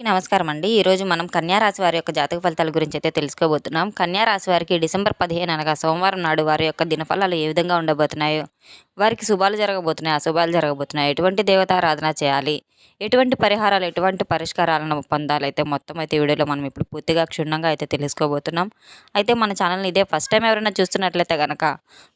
నమస్కారం అండి. ఈరోజు మనం కన్యా రాశి వారి యొక్క జాతక ఫలితాల గురించి అయితే తెలుసుకోబోతున్నాం. కన్యా రాశి వారికి డిసెంబర్ 15 అనగా సోమవారం నాడు వారి యొక్క దినఫలాలు ఏ విధంగా ఉండబోతున్నాయో, వారికి శుభాలు జరగబోతున్నాయి, అశుభాలు జరగబోతున్నాయి, ఎటువంటి దేవతారాధన చేయాలి, ఎటువంటి పరిహారాలు, ఎటువంటి పరిష్కారాలను పొందాలైతే మొత్తం అయితే వీడియోలో మనం ఇప్పుడు పూర్తిగా క్షుణ్ణంగా అయితే తెలుసుకోబోతున్నాం. అయితే మన ఛానల్ని ఇదే ఫస్ట్ టైం ఎవరైనా చూస్తున్నట్లయితే కనుక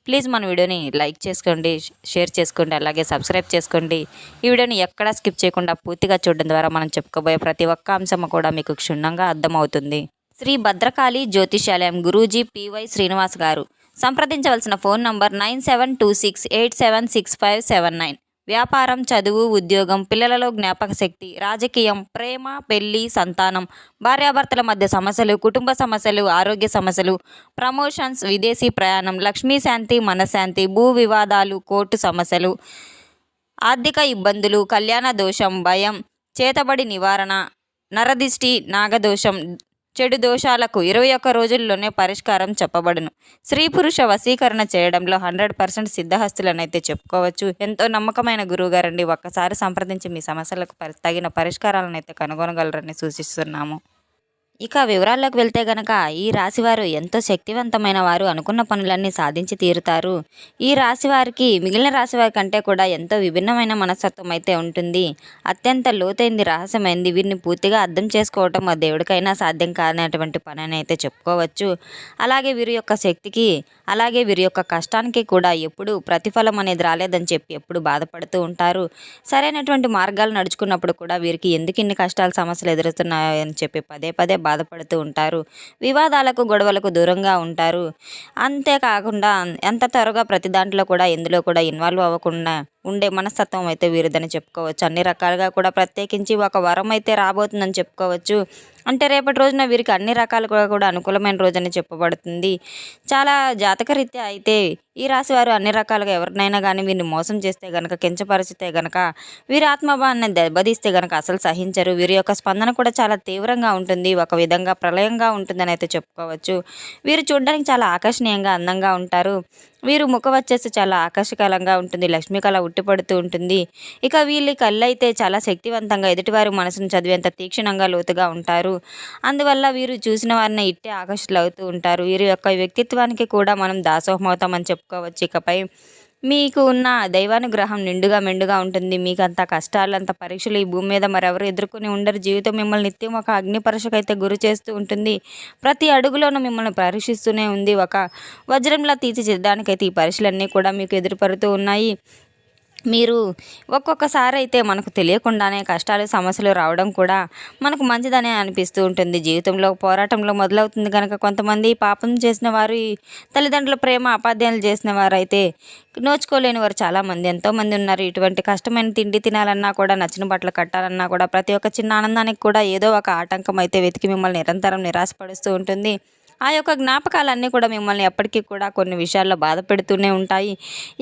ప్లీజ్ మన వీడియోని లైక్ చేసుకోండి, షేర్ చేసుకోండి, అలాగే సబ్స్క్రైబ్ చేసుకోండి. ఈ వీడియోని ఎక్కడా స్కిప్ చేయకుండా పూర్తిగా చూడడం ద్వారా మనం చెప్పుకోబోయే ప్రతి ఒక్క అంశం కూడా మీకు క్షుణ్ణంగా అర్థమవుతుంది. శ్రీ భద్రకాళి జ్యోతిషాలయం గురూజీ పివై శ్రీనివాస్ గారు. సంప్రదించవలసిన ఫోన్ నంబర్ 9726876579. వ్యాపారం, చదువు, ఉద్యోగం, పిల్లలలో జ్ఞాపక శక్తి, రాజకీయం, ప్రేమ, పెళ్లి, సంతానం, భార్యాభర్తల మధ్య సమస్యలు, కుటుంబ సమస్యలు, ఆరోగ్య సమస్యలు, ప్రమోషన్స్, విదేశీ ప్రయాణం, లక్ష్మీ శాంతి, మనశ్శాంతి, భూ వివాదాలు, కోర్టు సమస్యలు, ఆర్థిక ఇబ్బందులు, కళ్యాణ దోషం, భయం, చేతబడి నివారణ, నరదిష్టి, నాగదోషం, చెడు దోషాలకు 21 రోజుల్లోనే పరిష్కారం చెప్పబడును. స్త్రీ పురుష వశీకరణ చేయడంలో 100% సిద్ధహస్తులనైతే చెప్పుకోవచ్చు. ఎంతో నమ్మకమైన గురువుగారండి. ఒక్కసారి సంప్రదించి మీ సమస్యలకు తగిన పరిష్కారాలను అయితే కనుగొనగలరని సూచిస్తున్నాము. ఇక వివరాల్లోకి వెళ్తే గనక ఈ రాశివారు ఎంతో శక్తివంతమైన వారు, అనుకున్న పనులన్నీ సాధించి తీరుతారు. ఈ రాశివారికి మిగిలిన రాశివారి కంటే కూడా ఎంతో విభిన్నమైన మనస్తత్వం అయితే ఉంటుంది. అత్యంత లోతైంది, రహస్యమైంది. వీరిని పూర్తిగా అర్థం చేసుకోవటం ఆ దేవుడికైనా సాధ్యం కానటువంటి పని అని అయితే చెప్పుకోవచ్చు. అలాగే వీరి యొక్క శక్తికి, అలాగే వీరి యొక్క కష్టానికి కూడా ఎప్పుడు ప్రతిఫలం అనేది రాలేదని చెప్పి ఎప్పుడు బాధపడుతూ ఉంటారు. సరైనటువంటి మార్గాలు నడుచుకున్నప్పుడు కూడా వీరికి ఎందుకు ఇన్ని కష్టాలు, సమస్యలు ఎదురుతున్నాయని చెప్పి పదే పదే బాధపడుతూ ఉంటారు. వివాదాలకు, గొడవలకు దూరంగా ఉంటారు. అంతేకాకుండా ఎంత త్వరగా ప్రతి దాంట్లో కూడా ఎందులో కూడా ఇన్వాల్వ్ అవ్వకుండా ఉండే మనస్తత్వం అయితే వీరిదని చెప్పుకోవచ్చు. అన్ని రకాలుగా కూడా ప్రత్యేకించి ఒక వరం అయితే రాబోతుందని చెప్పుకోవచ్చు. అంటే రేపటి రోజున వీరికి అన్ని రకాలుగా కూడా అనుకూలమైన రోజని చెప్పబడుతుంది. చాలా జాతకరీత్యా అయితే ఈ రాశి వారు అన్ని రకాలుగా ఎవరినైనా కానీ వీరిని మోసం చేస్తే గనక, కించపరిచితే గనక, వీరి ఆత్మభావాన్ని దెబ్బతీస్తే గనక అసలు సహించరు. వీరి యొక్క స్పందన కూడా చాలా తీవ్రంగా ఉంటుంది. ఒక విధంగా ప్రళయంగా ఉంటుందని అయితే చెప్పుకోవచ్చు. వీరు చూడడానికి చాలా ఆకర్షణీయంగా, అందంగా ఉంటారు. వీరు ముఖం వచ్చేసి చాలా ఆకర్షకరంగా ఉంటుంది. లక్ష్మీ కళ ఉట్టిపడుతూ ఉంటుంది. ఇక వీళ్ళ కళ్ళు అయితే చాలా శక్తివంతంగా, ఎదుటివారి మనసును చదివేంత తీక్షణంగా, లోతుగా ఉంటారు. అందువల్ల వీరు చూసిన వారిని ఇట్టే ఆకర్షితులవుతూ ఉంటారు. వీరి యొక్క వ్యక్తిత్వానికి కూడా మనం దాసోహమవుతామని చెప్పుకోవచ్చు. ఇకపై మీకు ఉన్న దైవానుగ్రహం నిండుగా మెండుగా ఉంటుంది. మీకు అంత కష్టాలు, అంత పరీక్షలు ఈ భూమి మీద మరెవరు ఎదుర్కొని ఉండరు. జీవితం మిమ్మల్ని నిత్యం ఒక అగ్ని పరీక్షకైతే గురి చేస్తూ ఉంటుంది. ప్రతి అడుగులోనూ మిమ్మల్ని పరీక్షిస్తూనే ఉంది. ఒక వజ్రంలా తీర్చిదిద్దడానికైతే ఈ పరీక్షలన్నీ కూడా మీకు ఎదురుపడుతూ ఉన్నాయి. మీరు ఒక్కొక్కసారి అయితే మనకు తెలియకుండానే కష్టాలు, సమస్యలు రావడం కూడా మనకు మంచిదనే అనిపిస్తూ ఉంటుంది. జీవితంలో పోరాటంలో మొదలవుతుంది కనుక కొంతమంది పాపం చేసిన వారు, తల్లిదండ్రుల ప్రేమ అపాధ్యాయులు చేసిన వారు అయితే నోచుకోలేని వారు చాలామంది, ఎంతోమంది ఉన్నారు. ఇటువంటి కష్టమైన తిండి తినాలన్నా కూడా, నచ్చిన బట్టలు కట్టాలన్నా కూడా, ప్రతి ఒక్క చిన్న ఆనందానికి కూడా ఏదో ఒక ఆటంకం అయితే వెతికి మిమ్మల్ని నిరంతరం నిరాశపరుస్తూ ఉంటుంది. ఆ యొక్క జ్ఞాపకాలన్నీ కూడా మిమ్మల్ని ఎప్పటికీ కూడా కొన్ని విషయాల్లో బాధ పెడుతూనే ఉంటాయి.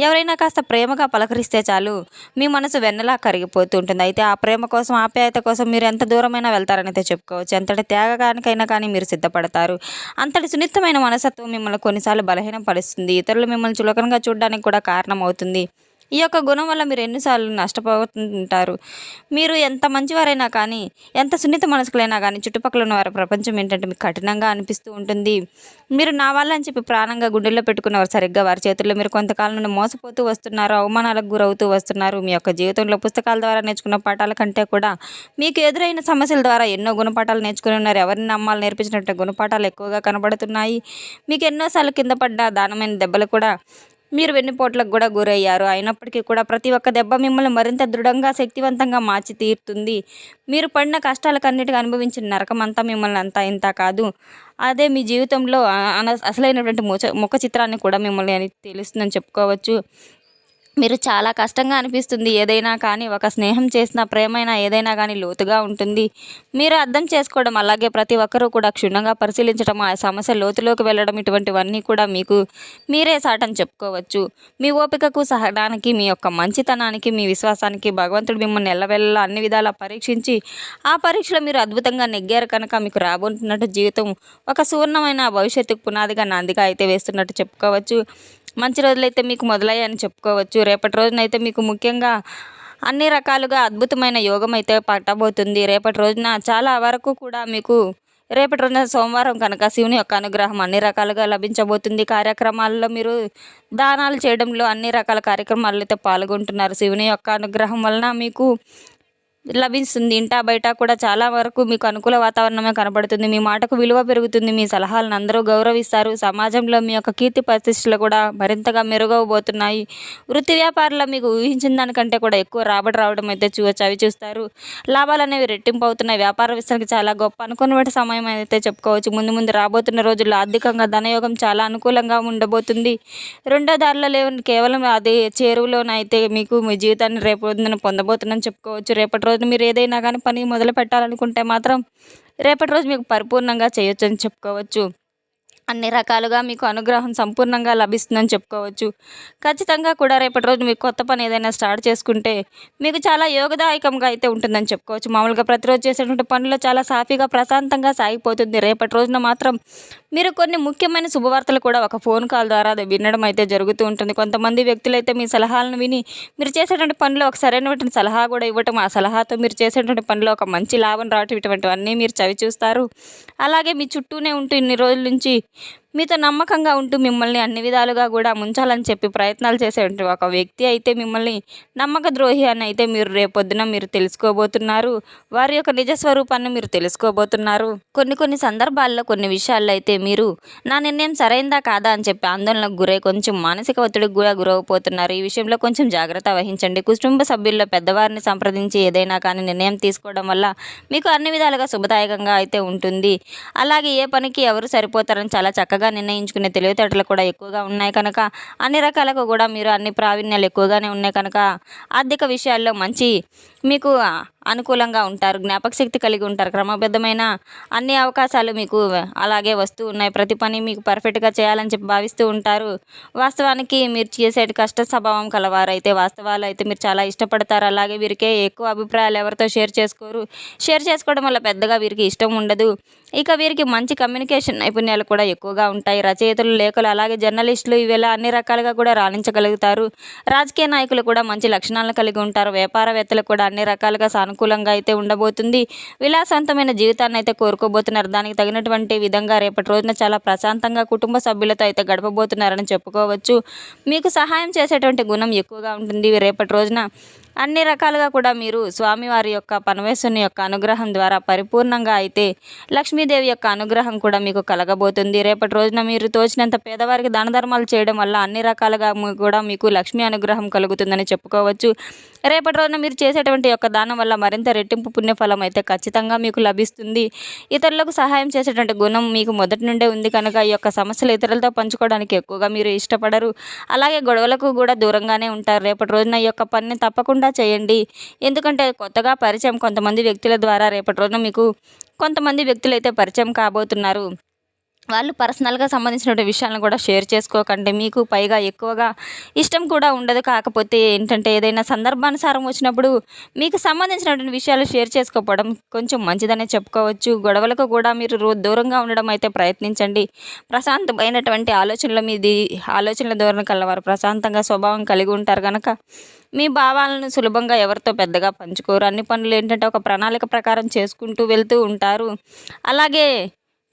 ఎవరైనా కాస్త ప్రేమగా పలకరిస్తే చాలు మీ మనసు వెన్నలా కరిగిపోతూ ఉంటుంది. అయితే ఆ ప్రేమ కోసం, ఆప్యాయత కోసం మీరు ఎంత దూరమైనా వెళ్తారని అయితే చెప్పుకోవచ్చు. ఎంతటి త్యాగానికైనా కానీ మీరు సిద్ధపడతారు. అంతటి సున్నితమైన మనస్తత్వం మిమ్మల్ని కొన్నిసార్లు బలహీనపరుస్తుంది. ఇతరులు మిమ్మల్ని చులకనగా చూడడానికి కూడా కారణమవుతుంది. ఈ యొక్క గుణం వల్ల మీరు ఎన్నిసార్లు నష్టపోతుంటారు. మీరు ఎంత మంచివారైనా కానీ, ఎంత సున్నిత మనసుకులైనా కానీ, చుట్టుపక్కల ఉన్న వారి ప్రపంచం ఏంటంటే మీకు కఠినంగా అనిపిస్తూ ఉంటుంది. మీరు నా వల్ల అని చెప్పి ప్రాణంగా గుండెల్లో పెట్టుకున్నవారు సరిగ్గా వారి చేతుల్లో మీరు కొంతకాలం నుండి మోసపోతూ వస్తున్నారు, అవమానాలకు గురవుతూ వస్తున్నారు. మీ యొక్క జీవితంలో పుస్తకాల ద్వారా నేర్చుకున్న పాఠాల కంటే కూడా మీకు ఎదురైన సమస్యల ద్వారా ఎన్నో గుణపాఠాలు నేర్చుకుని ఉన్నారు. ఎవరిని నమ్మాలి నేర్పించినట్టు గుణపాఠాలు ఎక్కువగా కనబడుతున్నాయి. మీకు ఎన్నోసార్లు కింద పడ్డ దానమైన దెబ్బలు కూడా మీరు వెన్నుపోట్లకు కూడా గురయ్యారు. అయినప్పటికీ కూడా ప్రతి ఒక్క దెబ్బ మిమ్మల్ని మరింత దృఢంగా, శక్తివంతంగా మార్చి తీరుతుంది. మీరు పడిన కష్టాలకన్నిటికీ అనుభవించిన నరకం అంతా మిమ్మల్ని అంతా ఇంత కాదు. అదే మీ జీవితంలో అసలైనటువంటి ముఖ చిత్రాన్ని కూడా మిమ్మల్ని అని తెలుస్తుందని చెప్పుకోవచ్చు. మీరు చాలా కష్టంగా అనిపిస్తుంది ఏదైనా కానీ, ఒక స్నేహం చేసిన ప్రేమైనా ఏదైనా కానీ లోతుగా ఉంటుంది. మీరు అర్థం చేసుకోవడం, అలాగే ప్రతి ఒక్కరూ కూడా క్షుణ్ణంగా పరిశీలించడం, ఆ సమస్య లోతులోకి వెళ్ళడం, ఇటువంటివన్నీ కూడా మీకు మీరే సాటని చెప్పుకోవచ్చు. మీ ఓపికకు, సహనానికి, మీ యొక్క మంచితనానికి, మీ విశ్వాసానికి భగవంతుడు మిమ్మల్ని ఎల్లవెల్లా అన్ని విధాలా పరీక్షించి, ఆ పరీక్షలో మీరు అద్భుతంగా నెగ్గారు కనుక మీకు రాబోతున్నట్టు జీవితం ఒక సువర్ణమైన భవిష్యత్తుకు పునాదిగా, నాందిగా అయితే వేస్తున్నట్టు చెప్పుకోవచ్చు. మంచి రోజులైతే మీకు మొదలయ్యాయని చెప్పుకోవచ్చు. రేపటి రోజునైతే మీకు ముఖ్యంగా అన్ని రకాలుగా అద్భుతమైన యోగం అయితే పట్టబోతుంది. రేపటి రోజున చాలా వరకు కూడా మీకు రేపటి రోజున సోమవారం కనుక శివుని యొక్క అనుగ్రహం అన్ని రకాలుగా లభించబోతుంది. కార్యక్రమాల్లో మీరు దానాలు చేయడంలో అన్ని రకాల కార్యక్రమాల్లో అయితే పాల్గొంటున్నారు. శివుని యొక్క అనుగ్రహం వలన మీకు లభిస్తుంది. ఇంటా బయట కూడా చాలా వరకు మీకు అనుకూల వాతావరణమే కనబడుతుంది. మీ మాటకు విలువ పెరుగుతుంది. మీ సలహాలను అందరూ గౌరవిస్తారు. సమాజంలో మీ యొక్క కీర్తి ప్రతిష్టలు కూడా మరింతగా మెరుగవబోతున్నాయి. వృత్తి వ్యాపారంలో మీకు ఊహించిన దానికంటే కూడా ఎక్కువ రాబడి రావడం అయితే అవి చూస్తారు. లాభాలు అనేవి రెట్టింపు అవుతున్నాయి. వ్యాపార విస్తరణకి చాలా గొప్ప అనుకున్నటువంటి సమయం అయితే చెప్పుకోవచ్చు. ముందు ముందు రాబోతున్న రోజుల్లో ఆర్థికంగా ధనయోగం చాలా అనుకూలంగా ఉండబోతుంది. రెండో దారిలో లేవని కేవలం అది చేరువలోనైతే మీకు మీ జీవితాన్ని రేపు పొద్దున పొందబోతుందని చెప్పుకోవచ్చు. రేపటి రోజు మీరు ఏదైనా కానీ పని మొదలు పెట్టాలనుకుంటే మాత్రం రేపటి రోజు మీకు పరిపూర్ణంగా చేయొచ్చని చెప్పుకోవచ్చు. అన్ని రకాలుగా మీకు అనుగ్రహం సంపూర్ణంగా లభిస్తుందని చెప్పుకోవచ్చు. ఖచ్చితంగా కూడా రేపటి రోజు మీకు కొత్త పని ఏదైనా స్టార్ట్ చేసుకుంటే మీకు చాలా యోగదాయకంగా అయితే ఉంటుందని చెప్పుకోవచ్చు. మామూలుగా ప్రతిరోజు చేసేటువంటి పనులు చాలా సాఫీగా ప్రశాంతంగా సాగిపోతుంది. రేపటి రోజున మాత్రం మీరు కొన్ని ముఖ్యమైన శుభవార్తలు కూడా ఒక ఫోన్ కాల్ ద్వారా అది వినడం అయితే జరుగుతూ ఉంటుంది. కొంతమంది వ్యక్తులైతే మీ సలహాలను విని మీరు చేసేటువంటి పనిలో ఒక సరైనటువంటి సలహా కూడా ఇవ్వటం, ఆ సలహాతో మీరు చేసేటువంటి పనిలో ఒక మంచి లాభం రావటం ఇటువంటివన్నీ మీరు చవి చూస్తారు. అలాగే మీ చుట్టూనే ఉంటూ ఇన్ని రోజుల నుంచి మీతో నమ్మకంగా ఉంటూ మిమ్మల్ని అన్ని విధాలుగా కూడా ముంచాలని చెప్పి ప్రయత్నాలు చేసేటువంటి ఒక వ్యక్తి అయితే మిమ్మల్ని నమ్మక ద్రోహి అని అయితే మీరు రేపొద్దున మీరు తెలుసుకోబోతున్నారు. వారి యొక్క నిజ స్వరూపాన్ని మీరు తెలుసుకోబోతున్నారు. కొన్ని సందర్భాల్లో కొన్ని విషయాల్లో అయితే మీరు నా నిర్ణయం సరైందా కాదా అని చెప్పి ఆందోళనకు గురై కొంచెం మానసిక ఒత్తిడికి కూడా గురవబోతున్నారు. ఈ విషయంలో కొంచెం జాగ్రత్త వహించండి. కుటుంబ సభ్యుల్లో పెద్దవారిని సంప్రదించి ఏదైనా కానీ నిర్ణయం తీసుకోవడం వల్ల మీకు అన్ని విధాలుగా శుభదాయకంగా అయితే ఉంటుంది. అలాగే ఏ పనికి ఎవరు సరిపోతారని చాలా చక్కగా నిర్ణయించుకునే తెలివితేటలు కూడా ఎక్కువగా ఉన్నాయి కనుక అన్ని రకాలకు కూడా మీరు అన్ని ప్రావీణ్యాలు ఎక్కువగానే ఉన్నాయి కనుక ఆర్థిక విషయాల్లో మంచి మీకు అనుకూలంగా ఉంటారు. జ్ఞాపక శక్తి కలిగి ఉంటారు. క్రమబద్ధమైన అన్ని అవకాశాలు మీకు అలాగే వస్తూ ఉన్నాయి. ప్రతి పని మీకు పర్ఫెక్ట్గా చేయాలని చెప్పి భావిస్తూ ఉంటారు. వాస్తవానికి మీరు చేసే కష్ట స్వభావం కలవారైతే వాస్తవాలు అయితే మీరు చాలా ఇష్టపడతారు. అలాగే వీరికే ఎక్కువ అభిప్రాయాలు ఎవరితో షేర్ చేసుకోరు. షేర్ చేసుకోవడం వల్ల పెద్దగా వీరికి ఇష్టం ఉండదు. ఇక వీరికి మంచి కమ్యూనికేషన్ నైపుణ్యాలు కూడా ఎక్కువగా ఉంటాయి. రచయితలు, లేఖలు, అలాగే జర్నలిస్టులు ఇవేళ అన్ని రకాలుగా కూడా రాణించగలుగుతారు. రాజకీయ నాయకులు కూడా మంచి లక్షణాలను కలిగి ఉంటారు. వ్యాపారవేత్తలు కూడా అన్ని రకాలుగా సానుకూలంగా అయితే ఉండబోతుంది. విలాసవంతమైన జీవితాన్ని అయితే కోరుకోబోతున్నారు. దానికి తగినటువంటి విధంగా రేపటి రోజున చాలా ప్రశాంతంగా కుటుంబ సభ్యులతో అయితే గడపబోతున్నారని చెప్పుకోవచ్చు. మీకు సహాయం చేసేటువంటి గుణం ఎక్కువగా ఉంటుంది. రేపటి రోజున అన్ని రకాలుగా కూడా మీరు స్వామివారి యొక్క పరమేశ్వరుని యొక్క అనుగ్రహం ద్వారా పరిపూర్ణంగా అయితే లక్ష్మీదేవి యొక్క అనుగ్రహం కూడా మీకు కలగబోతుంది. రేపటి రోజున మీరు తోచినంత పేదవారికి దాన ధర్మాలు చేయడం వల్ల అన్ని రకాలుగా కూడా మీకు లక్ష్మీ అనుగ్రహం కలుగుతుందని చెప్పుకోవచ్చు. రేపటి రోజున మీరు చేసేటువంటి యొక్క దానం వల్ల మరింత రెట్టింపు పుణ్యఫలం అయితే ఖచ్చితంగా మీకు లభిస్తుంది. ఇతరులకు సహాయం చేసేటువంటి గుణం మీకు మొదటి నుండే ఉంది కనుక ఈ యొక్క సమస్యలు ఇతరులతో పంచుకోవడానికి ఎక్కువగా మీరు ఇష్టపడరు. అలాగే గొడవలకు కూడా దూరంగానే ఉంటారు. రేపటి రోజున ఈ యొక్క పనిని తప్పకుండా చేయండి. ఎందుకంటే కొత్తగా పరిచయం కొంతమంది వ్యక్తుల ద్వారా రేపటి రోజున మీకు కొంతమంది వ్యక్తులు అయితే పరిచయం కాబోతున్నారు. వాళ్ళు పర్సనల్గా సంబంధించినటువంటి విషయాలను కూడా షేర్ చేసుకోకండి. మీకు పైగా ఎక్కువగా ఇష్టం కూడా ఉండదు. కాకపోతే ఏంటంటే ఏదైనా సందర్భానుసారం వచ్చినప్పుడు మీకు సంబంధించినటువంటి విషయాలు షేర్ చేసుకోవడం కొంచెం మంచిదనే చెప్పుకోవచ్చు. గొడవలకు కూడా మీరు దూరంగా ఉండడం అయితే ప్రయత్నించండి. ప్రశాంతమైనటువంటి ఆలోచనల ధోరణి కలవారు ప్రశాంతంగా స్వభావం కలిగి ఉంటారు కనుక మీ భావాలను సులభంగా ఎవరితో పెద్దగా పంచుకోరు. అన్ని పనులు ఏంటంటే ఒక ప్రణాళిక ప్రకారం చేసుకుంటూ వెళ్తూ ఉంటారు. అలాగే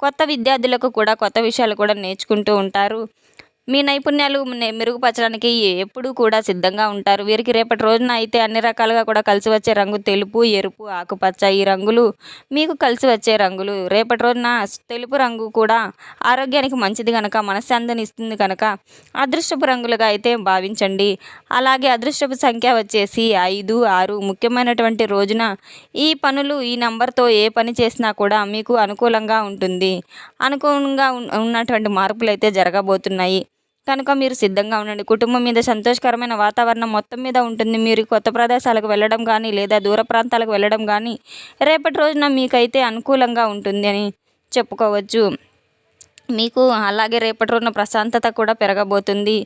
కొత్త విద్యార్థులకు కూడా కొత్త విషయాలు కూడా నేర్చుకుంటూ ఉంటారు. మీ నైపుణ్యాలు మెరుగుపరచడానికి ఎప్పుడూ కూడా సిద్ధంగా ఉంటారు. వీరికి రేపటి రోజున అయితే అన్ని రకాలుగా కూడా కలిసి వచ్చే రంగు తెలుపు, ఎరుపు, ఆకుపచ్చ. ఈ రంగులు మీకు కలిసి వచ్చే రంగులు. రేపటి రోజున తెలుపు రంగు కూడా ఆరోగ్యానికి మంచిది కనుక మనశ్శాంతిని ఇస్తుంది కనుక అదృష్టపు రంగులుగా అయితే భావించండి. అలాగే అదృష్టపు సంఖ్య వచ్చేసి 5, 6. ముఖ్యమైనటువంటి రోజున ఈ నంబర్తో ఏ పని చేసినా కూడా మీకు అనుకూలంగా ఉంటుంది. అనుకూలంగా ఉన్నటువంటి మార్పులు అయితే జరగబోతున్నాయి కనుక మీరు సిద్ధంగా ఉండండి. కుటుంబం మీద సంతోషకరమైన వాతావరణం మొత్తం మీద ఉంటుంది. మీరు కొత్త ప్రదేశాలకు వెళ్ళడం కానీ లేదా దూర ప్రాంతాలకు వెళ్ళడం కానీ రేపటి రోజున మీకైతే అనుకూలంగా ఉంటుంది అని చెప్పుకోవచ్చు. మీకు అలాగే రేపటి రోజున ప్రశాంతత కూడా పెరగబోతుంది.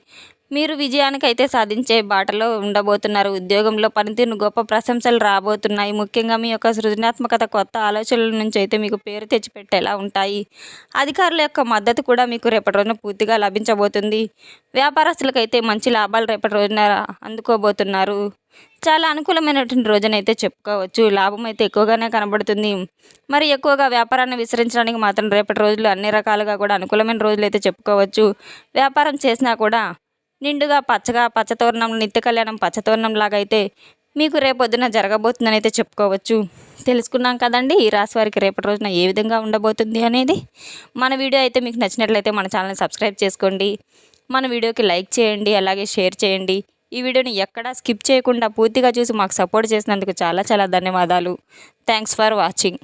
మీరు విజయానికైతే సాధించే బాటలో ఉండబోతున్నారు. ఉద్యోగంలో పనితీరును గొప్ప ప్రశంసలు రాబోతున్నాయి. ముఖ్యంగా మీ యొక్క సృజనాత్మకత, కొత్త ఆలోచనల నుంచి అయితే మీకు పేరు తెచ్చిపెట్టేలా ఉంటాయి. అధికారుల యొక్క మద్దతు కూడా మీకు రేపటి రోజున పూర్తిగా లభించబోతుంది. వ్యాపారస్తులకైతే మంచి లాభాలు రేపటి రోజున అందుకోబోతున్నారు. చాలా అనుకూలమైనటువంటి రోజునైతే చెప్పుకోవచ్చు. లాభం అయితే ఎక్కువగానే కనబడుతుంది. మరి ఎక్కువగా వ్యాపారాన్ని విస్తరించడానికి మాత్రం రేపటి రోజులు అన్ని రకాలుగా కూడా అనుకూలమైన రోజులు అయితే చెప్పుకోవచ్చు. వ్యాపారం చేసినా కూడా నిండుగా పచ్చగా పచ్చతోరణం, నిత్య కళ్యాణం పచ్చతోరణం లాగా అయితే మీకు రేపొద్దున జరగబోతుందని అయితే చెప్పుకోవచ్చు. తెలుసుకున్నాం కదండి ఈ రాశి వారికి రేపటి రోజున ఏ విధంగా ఉండబోతుంది అనేది. మన వీడియో అయితే మీకు నచ్చినట్లయితే మన ఛానల్ని సబ్స్క్రైబ్ చేసుకోండి. మన వీడియోకి లైక్ చేయండి, అలాగే షేర్ చేయండి. ఈ వీడియోని ఎక్కడా స్కిప్ చేయకుండా పూర్తిగా చూసి మాకు సపోర్ట్ చేసినందుకు చాలా చాలా ధన్యవాదాలు. Thanks for watching.